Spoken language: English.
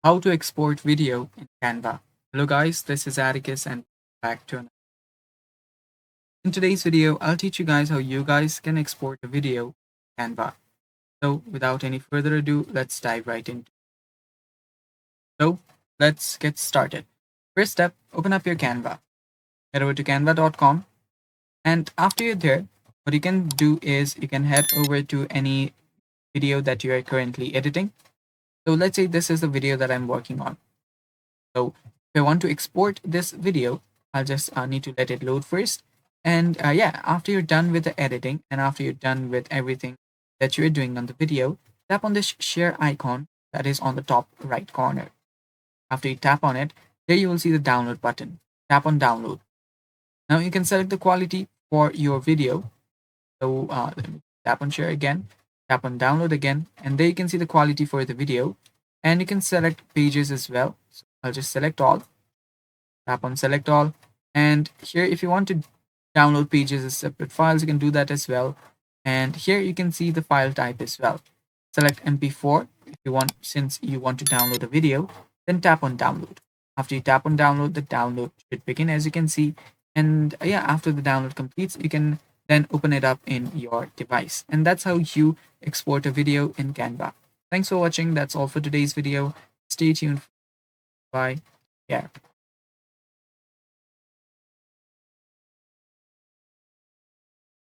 How to export video in Canva. Hello guys, this is Atticus and back to another. In today's video, I'll teach you guys how you guys can export a video in Canva. So without any further ado, let's dive right into it. So let's get started. First step, open up your Canva. Head over to canva.com, and after you're there, what you can do is you can head over to any video that you are currently editing. So let's say this is the video that I'm working on. So if I want to export this video, I'll just need to let it load first. And yeah, after you're done with the editing and after you're done with everything that you're doing on the video, tap on this share icon that is on the top right corner. After you tap on it, there you will see the download button. Tap on download. Now you can select the quality for your video. So let me tap on share again, tap on download again, and there you can see the quality for the video. And you can select pages as well. So I'll just select all, tap on select all. And here, if you want to download pages as separate files, you can do that as well. And here you can see the file type as well. Select MP4 if you want, since you want to download a video, then tap on download. After you tap on download, the download should begin, as you can see. And yeah, after the download completes, you can then open it up in your device. And that's how you export a video in Canva. Thanks for watching. That's all for today's video. Stay tuned. Bye. Yeah.